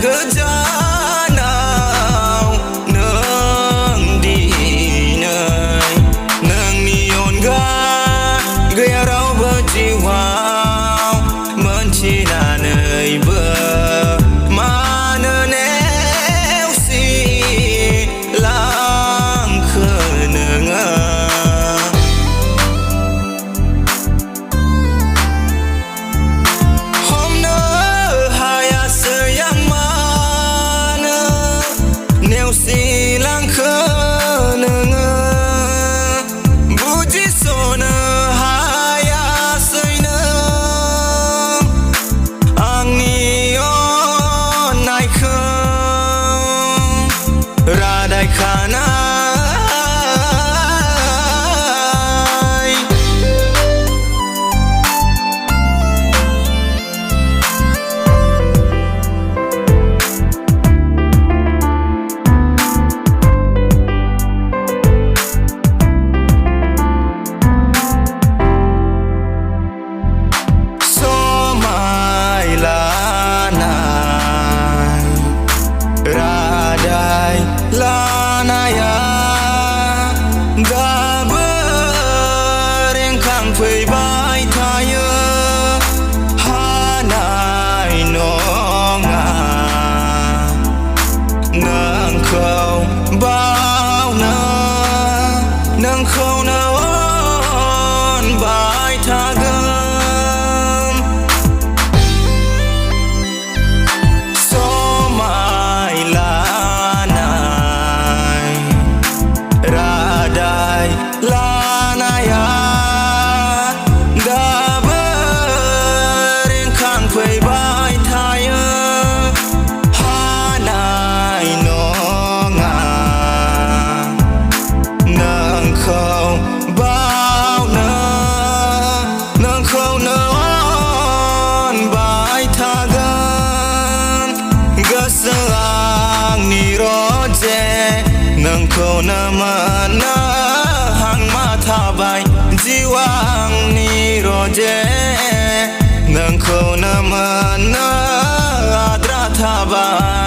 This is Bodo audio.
गोजानाव नों दिनै नोंनि अनगा गैया रावबो जिउआव मोनथिनानैबो मानो नेवसिलांखो नोङो हमनो हायासै आं मानो नेवसिलांखो नोङो बुजिस'नो हायासै नों आंनि अननायखौ रादाय खानाय समाय लानाय रादाय लानाया दाबो रेंखांफैबाय थायो हानाय नङा नोंखौ बावनो नोंखौनो अनबाय थागोन समाय लानाय रादाय लानाया दाबो रेंखांफैबाय थायो हानाय नङा नोंखौ बावनो नोंखौनो अनबाय थागोन गोसो आंनि रजे नोंखौनो मोननो हांमा थाबाय जिउ आंनि रजे नोंखौनो मोननो आद्रा थाबाय